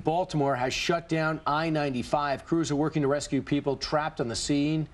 Baltimore has shut down I-95. Crews are working to rescue people trapped on the scene.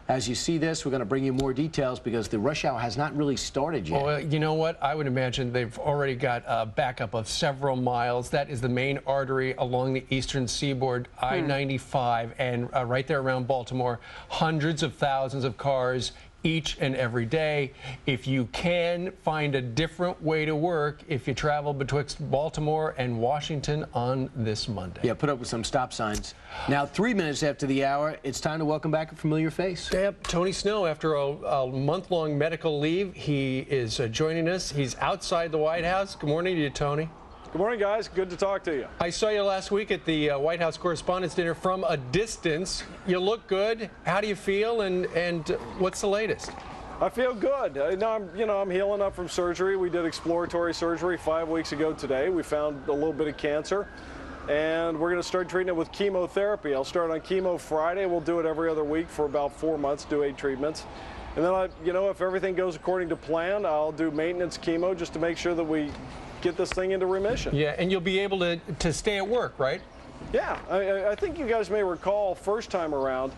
As you see this, we're going to bring you more details because the rush hour has not really started yet. Well, you know what? I would imagine they've already got a backup of several miles. That is the main artery along the eastern seaboard, I-95, and right there around Baltimore, hundreds of thousands of cars each and every day. If you can find a different way to work if you travel betwixt Baltimore and Washington on this Monday. Yeah, put up with some stop signs. Now, 3 minutes after the hour, it's time to welcome back a familiar face. Yep, Tony Snow, after a month-long medical leave, he is joining us. He's outside the White House. Good morning to you, Tony. Good morning, guys. Good to talk to you. I saw you last week at the White House Correspondents' Dinner from a distance. You look good. How do you feel, and what's the latest? I feel good. I'm healing up from surgery. We did exploratory surgery 5 weeks ago today. We found a little bit of cancer, and we're going to start treating it with chemotherapy. I'll start on chemo Friday. We'll do it every other week for about 4 months, do 8 treatments. And then, if everything goes according to plan, I'll do maintenance chemo just to make sure that we get this thing into remission. Yeah, and you'll be able to stay at work, right? Yeah, I think you guys may recall first time around,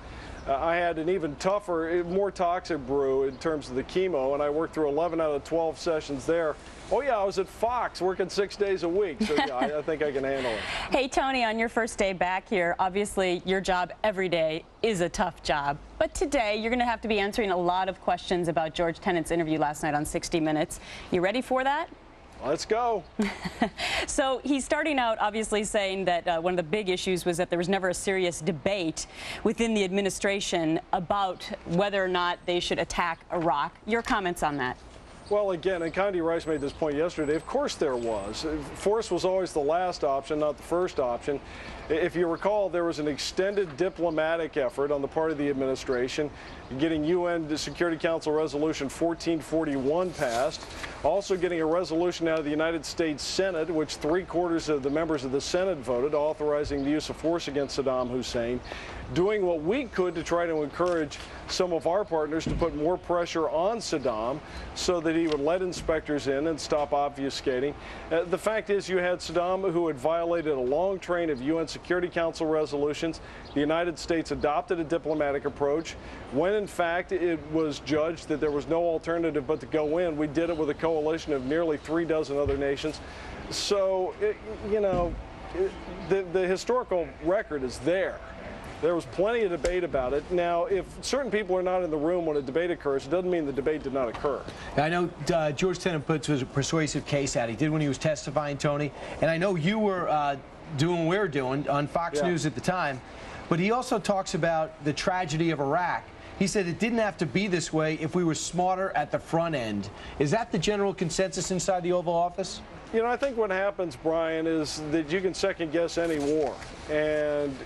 I had an even tougher, more toxic brew in terms of the chemo, and I worked through 11 out of 12 sessions there. Oh yeah, I was at Fox working 6 days a week, so yeah, I think I can handle it. Hey Tony, on your first day back here, obviously your job every day is a tough job, but today you're going to have to be answering a lot of questions about George Tenet's interview last night on 60 Minutes. You ready for that? Let's go. So he's starting out obviously saying that one of the big issues was that there was never a serious debate within the administration about whether or not they should attack Iraq. Your comments on that? Well, again, and Condi Rice made this point yesterday, of course there was. Force was always the last option, not the first option. If you recall, there was an extended diplomatic effort on the part of the administration getting UN Security Council Resolution 1441 passed, also getting a resolution out of the United States Senate, which 3/4 of the members of the Senate voted, authorizing the use of force against Saddam Hussein, doing what we could to try to encourage some of our partners to put more pressure on Saddam so that he would let inspectors in and stop obfuscating. The fact is you had Saddam who had violated a long train of UN Security Council resolutions. The United States adopted a diplomatic approach. When in fact it was judged that there was no alternative but to go in, we did it with a coalition of nearly 3 dozen other nations. So, the historical record is there. There was plenty of debate about it. Now, if certain people are not in the room when a debate occurs, it doesn't mean the debate did not occur. I know George Tenet puts a persuasive case out. He did when he was testifying, Tony. And I know you were doing what we were doing on Fox News at the time. But he also talks about the tragedy of Iraq. He said it didn't have to be this way if we were smarter at the front end. Is that the general consensus inside the Oval Office? You know, I think what happens, Brian, is that you can second guess any war. And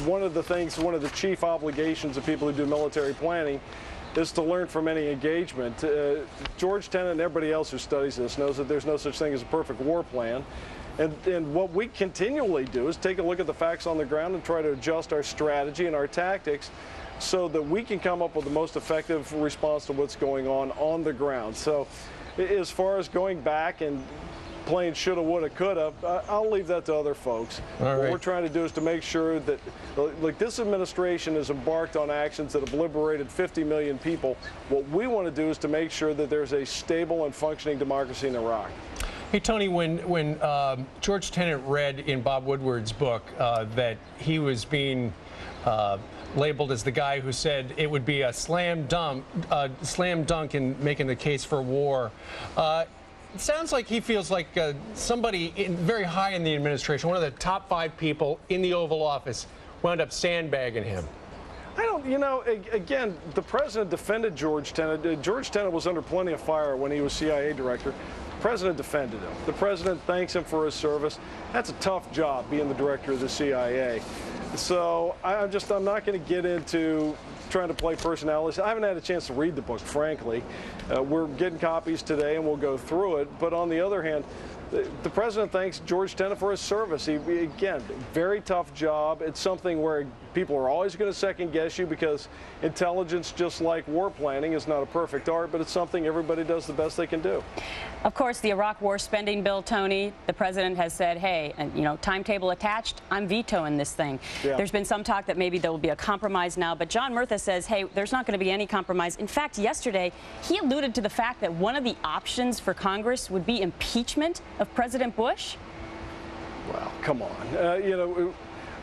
one of the chief obligations of people who do military planning is to learn from any engagement. George Tenet and everybody else who studies this knows that there's no such thing as a perfect war plan. And what we continually do is take a look at the facts on the ground and try to adjust our strategy and our tactics so that we can come up with the most effective response to what's going on the ground. So as far as going back and playing shoulda, woulda, coulda, I'll leave that to other folks. What we're trying to do is to make sure that, like, this administration has embarked on actions that have liberated 50 million people. What we want to do is to make sure that there's a stable and functioning democracy in Iraq. Hey, Tony, when George Tenet read in Bob Woodward's book that he was being labeled as the guy who said it would be a slam dunk in making the case for war, it sounds like he feels like somebody very high in the administration, one of the top 5 people in the Oval Office, wound up sandbagging him. I don't, again, the president defended George Tenet. George Tenet was under plenty of fire when he was CIA director. The president defended him. The president thanks him for his service. That's a tough job, being the director of the CIA. So I'm not going to get into trying to play personalities. I haven't had a chance to read the book, frankly. We're getting copies today, and we'll go through it. But on the other hand, the president thanks George Tenet for his service. Again, very tough job. It's something where people are always going to second guess you because intelligence, just like war planning, is not a perfect art, but it's something everybody does the best they can do. Of course, the Iraq war spending bill, Tony, the president has said, hey, timetable attached, I'm vetoing this thing. Yeah. There's been some talk that maybe there will be a compromise now, but John Murtha says, hey, there's not going to be any compromise. In fact, yesterday, he alluded to the fact that one of the options for Congress would be impeachment of President Bush. Well, come on.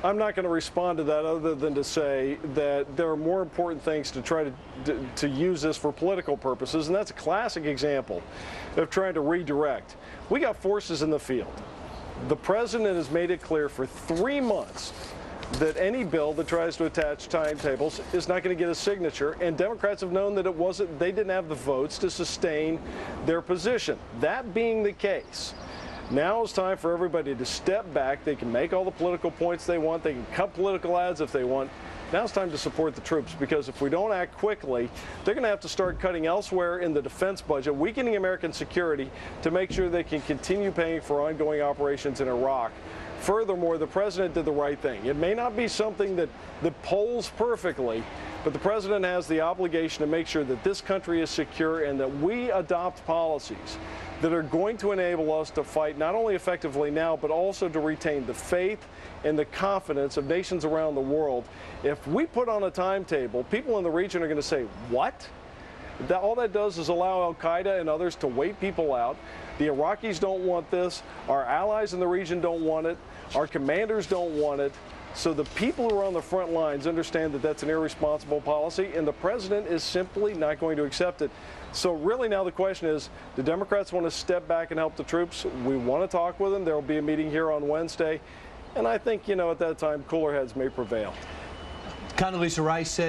I'm not going to respond to that other than to say that there are more important things to try to use this for political purposes, and that's a classic example of trying to redirect. We got forces in the field. The president has made it clear for 3 months that any bill that tries to attach timetables is not going to get a signature, and Democrats have known that they didn't have the votes to sustain their position. That being the case, now it's time for everybody to step back. They can make all the political points they want. They can cut political ads if they want. Now it's time to support the troops, because if we don't act quickly, they're going to have to start cutting elsewhere in the defense budget, weakening American security to make sure they can continue paying for ongoing operations in Iraq. Furthermore, the president did the right thing. It may not be something that polls perfectly, but the president has the obligation to make sure that this country is secure and that we adopt policies that are going to enable us to fight not only effectively now, but also to retain the faith and the confidence of nations around the world. If we put on a timetable, people in the region are going to say, what? All that does is allow al-Qaeda and others to wait people out. The Iraqis don't want this. Our allies in the region don't want it. Our commanders don't want it. So the people who are on the front lines understand that that's an irresponsible policy, and the president is simply not going to accept it. So really now the question is, do Democrats want to step back and help the troops? We want to talk with them. There will be a meeting here on Wednesday. And I think, at that time, cooler heads may prevail. Condoleezza Rice said